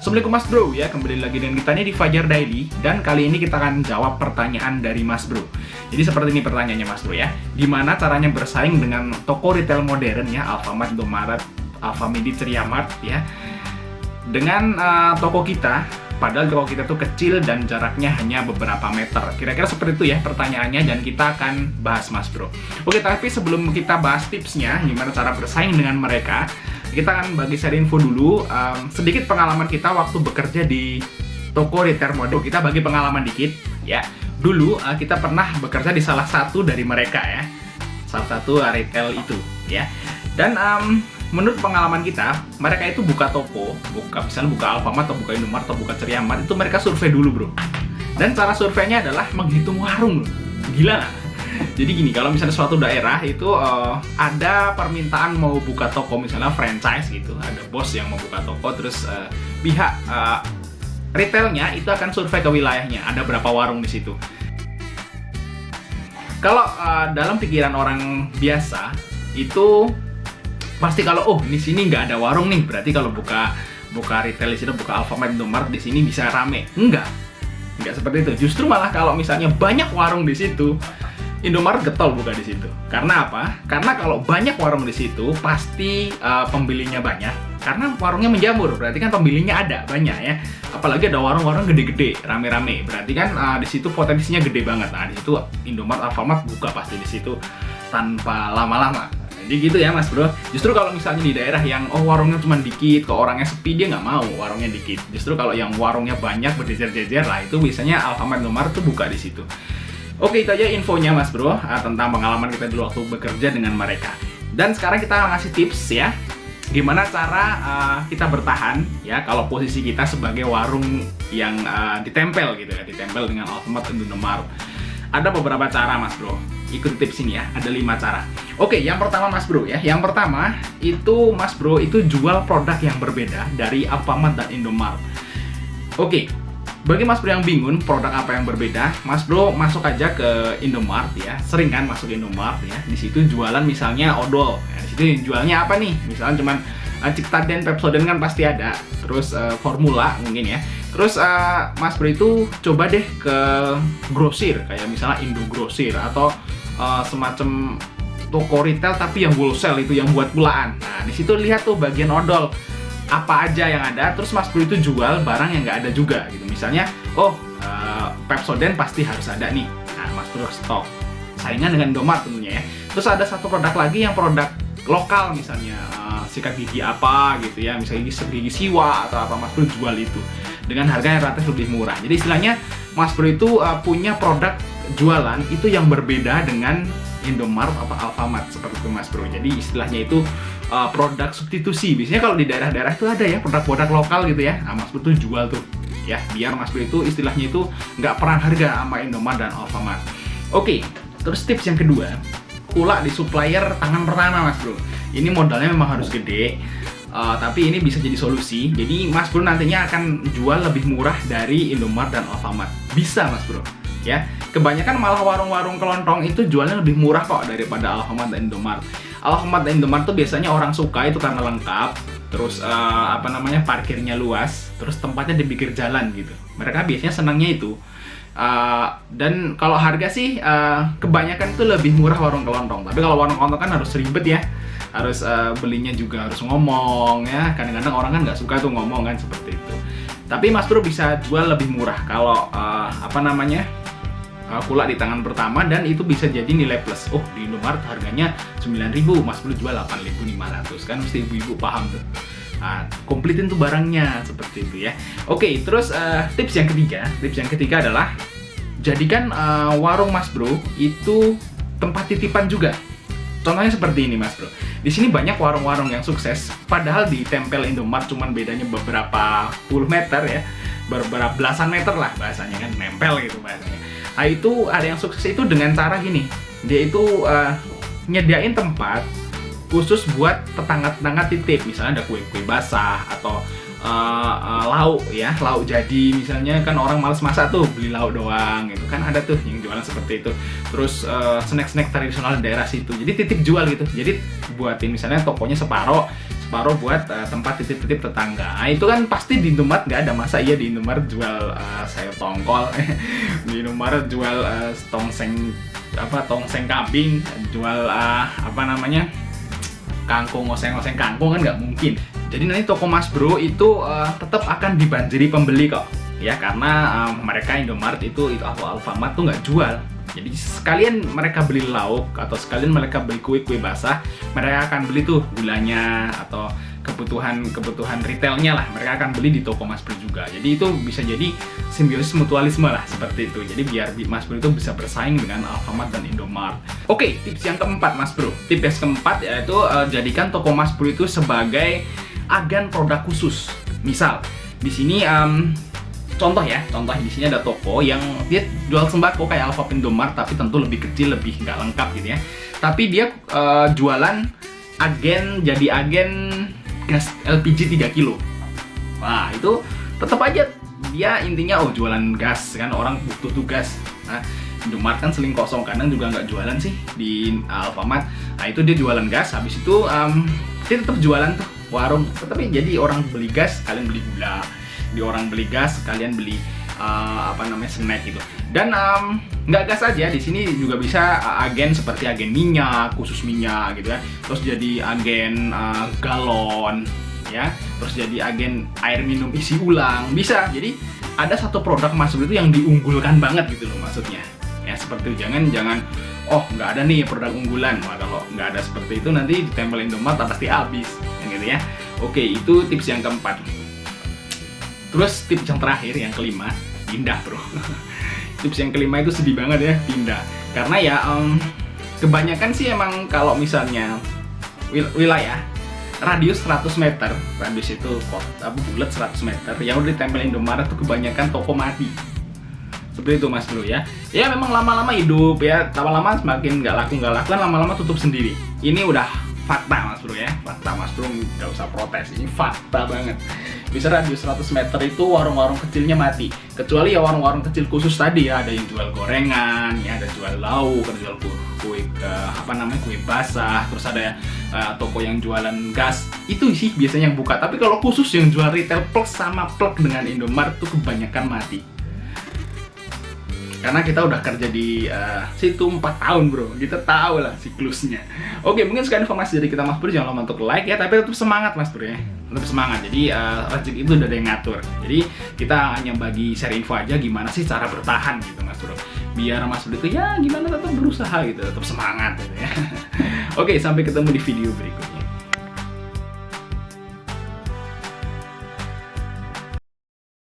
Assalamualaikum Mas Bro ya, kembali lagi dengan kita nih di Fajar Daily. Dan kali ini kita akan jawab pertanyaan dari Mas Bro. Jadi seperti ini pertanyaannya Mas Bro ya, gimana caranya bersaing dengan toko retail modern ya, Alfamart, Indomaret, Alfamidi, Ceriamart ya, dengan toko kita. Padahal toko kita tuh kecil dan jaraknya hanya beberapa meter. Kira-kira seperti itu ya pertanyaannya, dan kita akan bahas Mas Bro. Oke, tapi sebelum kita bahas tipsnya gimana cara bersaing dengan mereka, kita akan bagi share info dulu, sedikit pengalaman kita waktu bekerja di toko retail modern. Kita bagi pengalaman dikit ya. Dulu kita pernah bekerja di salah satu dari mereka ya, salah satu retail itu ya. Dan menurut pengalaman kita, mereka itu buka toko, misalnya buka Alfamart atau buka Indomaret atau buka Ceriamart, itu mereka survei dulu bro. Dan cara surveinya adalah menghitung warung. Gila nggak? Jadi gini, kalau misalnya suatu daerah itu ada permintaan mau buka toko, misalnya franchise gitu, ada bos yang mau buka toko, terus pihak retailnya itu akan survei ke wilayahnya, ada berapa warung di situ. Kalau dalam pikiran orang biasa itu pasti kalau di sini nggak ada warung nih, berarti kalau buka retail di situ, buka Alfamart, Indomaret di sini bisa rame. Enggak seperti itu. Justru malah kalau misalnya banyak warung di situ, Indomaret getol buka di situ. Karena apa? Karena kalau banyak warung di situ pasti pembelinya banyak. Karena warungnya menjamur, berarti kan pembelinya ada banyak ya. Apalagi ada warung-warung gede-gede, rame-rame. Berarti kan di situ potensinya gede banget. Nah, di situ Indomaret, Alfamart buka pasti di situ tanpa lama-lama. Jadi gitu ya Mas Bro. Justru kalau misalnya di daerah yang warungnya cuma dikit, kok orangnya sepi, dia nggak mau warungnya dikit. Justru kalau yang warungnya banyak berjejer-jejer lah, itu biasanya Alfamart, Indomaret tuh buka di situ. Oke, itu aja infonya Mas Bro tentang pengalaman kita dulu waktu bekerja dengan mereka. Dan sekarang kita ngasih tips ya, gimana cara kita bertahan ya kalau posisi kita sebagai warung yang ditempel gitu ya, ditempel dengan Alfamart, Indomaret. Ada beberapa cara Mas Bro. Ikut tips ini ya, ada 5 cara. Oke, yang pertama Mas Bro ya. Yang pertama itu Mas Bro itu jual produk yang berbeda dari Alfamart dan Indomaret. Oke, bagi Mas Bro yang bingung produk apa yang berbeda, Mas Bro masuk aja ke Indomaret ya. Sering kan masuk ke Indomaret ya. Di situ jualan misalnya odol. Ya, di situ jualnya apa nih? Misalnya cuman Ciktaden, Pepsodent kan pasti ada. Terus formula mungkin ya. Terus Mas Bro itu coba deh ke grosir, kayak misalnya Indogrosir atau semacam toko retail tapi yang wholesale itu, yang buat pulaan. Nah, di situ lihat tuh bagian odol apa aja yang ada. Terus Mas Bro itu jual barang yang nggak ada juga gitu. Misalnya, Pepsodent pasti harus ada nih. Nah, Mas Bro stok. Saingan dengan Indomaret tentunya ya. Terus ada satu produk lagi yang produk lokal, misalnya sikat gigi apa gitu ya, misalnya gigi siwa atau apa, Mas Bro jual itu dengan harga yang relatif lebih murah. Jadi istilahnya Mas Bro itu punya produk jualan itu yang berbeda dengan Indomaret atau Alfamart, seperti itu Mas Bro. Jadi istilahnya itu produk substitusi. Biasanya kalau di daerah-daerah itu ada ya produk-produk lokal gitu ya. Nah, Mas Bro tuh jual tuh ya, biar Mas Bro itu istilahnya itu nggak perang harga sama Indomaret dan Alfamart. Oke, terus tips yang kedua, kulak di supplier tangan pertama Mas Bro. Ini modalnya memang harus gede, tapi ini bisa jadi solusi. Jadi Mas Bro nantinya akan jual lebih murah dari Indomaret dan Alfamart. Bisa Mas Bro ya. Kebanyakan malah warung-warung kelontong itu jualnya lebih murah kok daripada Alfamart dan Indomaret. Alfamart dan Indomaret tuh biasanya orang suka itu karena lengkap, terus parkirnya luas, terus tempatnya di pinggir jalan gitu. Mereka biasanya senangnya itu. Dan kalau harga sih kebanyakan itu lebih murah warung kelontong. Tapi kalau warung kelontong kan harus ribet ya, harus belinya juga harus ngomong ya. Kadang-kadang orang kan nggak suka tuh ngomong kan, seperti itu. Tapi Mas Bro bisa jual lebih murah kalau kulak di tangan pertama, dan itu bisa jadi nilai plus. Di Indomaret harganya 9.000, Mas Bro jual 8.500, kan mesti ibu-ibu paham tuh. Komplitin tuh barangnya, seperti itu ya. Oke, terus tips yang ketiga adalah jadikan warung Mas Bro itu tempat titipan juga. Contohnya seperti ini Mas Bro. Di sini banyak warung-warung yang sukses, padahal ditempel Indomaret cuman bedanya beberapa puluh meter ya, beberapa belasan meter lah bahasanya kan, nempel gitu bahasanya. Nah, itu ada yang sukses itu dengan cara gini. Dia itu nyediain tempat khusus buat tetangga-tetangga titip. Misalnya ada kue-kue basah atau lauk ya, lauk jadi misalnya, kan orang males masak tuh, beli lauk doang gitu kan, ada tuh yang jualan seperti itu. Terus snack-snack tradisional daerah situ, jadi titip jual gitu. Jadi buatin misalnya tokonya separoh separuh buat tempat titip-titip tetangga. Nah, itu kan pasti di Indomaret nggak ada, masa iya di Indomaret jual sayur tongkol, di Indomaret jual tongseng kambing, jual kangkung, oseng kangkung, kan nggak mungkin. Jadi nanti toko Mas Bro itu tetap akan dibanjiri pembeli kok, ya, karena mereka Indomaret itu atau Alfamart tuh nggak jual. Jadi sekalian mereka beli lauk atau sekalian mereka beli kue basah, mereka akan beli tuh gulanya atau kebutuhan retailnya lah, mereka akan beli di toko Mas Bro juga. Jadi itu bisa jadi simbiosis mutualisme lah, seperti itu. Jadi biar Mas Bro itu bisa bersaing dengan Alfamart dan Indomaret. Oke, tips yang keempat Mas Bro. Tips yang keempat yaitu jadikan toko Mas Bro itu sebagai agen produk khusus. Misal di sini contoh di sini ada toko yang dia jual sembako kayak Alfamart, Indomaret, tapi tentu lebih kecil, lebih nggak lengkap gitu ya. Tapi dia jualan jadi agen gas LPG 3 kilo. Wah, itu tetap aja dia intinya jualan gas kan, orang butuh tuh gas. Nah, Indomaret kan seling kosong, kadang juga nggak jualan sih di Alfamart. Nah, itu dia jualan gas, habis itu dia tetap jualan tuh warung. Tetapi jadi orang beli gas, kalian beli gula. Di orang beli gas, kalian beli snack gitu. Dan nggak gas aja, di sini juga bisa agen seperti agen minyak, khusus minyak gitu ya. Terus jadi agen galon ya. Terus jadi agen air minum isi ulang, bisa. Jadi ada satu produk Mas Bro itu yang diunggulkan banget gitu loh maksudnya. Ya seperti itu, jangan nggak ada nih produk unggulan. Wah, kalau nggak ada seperti itu nanti ditempel Indomaret pasti habis, gitu ya. Oke, itu tips yang keempat. Terus tips yang terakhir, yang kelima, pindah bro. Tips yang kelima itu sedih banget ya, pindah. Karena ya kebanyakan sih emang kalau misalnya wilayah radius 100 meter, radius itu bulat 100 meter, yang udah ditempel Indomaret tuh kebanyakan toko mati. Seperti itu Mas Bro ya. Ya memang lama-lama hidup ya, lama-lama semakin nggak laku kan lama-lama tutup sendiri. Ini udah fakta Mas Bro ya, fakta Mas Bro, nggak usah protes, ini fakta banget. Bisa radius 100 meter itu warung-warung kecilnya mati, kecuali ya warung-warung kecil khusus tadi ya, ada yang jual gorengan, ya ada jual lauk, ada jual kue basah, terus ada toko yang jualan gas, itu sih biasanya yang buka. Tapi kalau khusus yang jual retail plus sama plug dengan Indomaret tuh kebanyakan mati. Karena kita udah kerja di situ 4 tahun bro, kita tahu lah siklusnya. Oke, mungkin sekian informasi dari kita Mas Bro, jangan lupa untuk like ya, tapi tetap semangat Mas Bro ya, tetap semangat. Jadi rezeki itu udah ada yang ngatur, jadi kita hanya bagi share info aja gimana sih cara bertahan gitu Mas Bro, biar Mas Bro itu ya gimana tetap berusaha gitu, tetap semangat gitu ya. Oke, sampai ketemu di video berikutnya.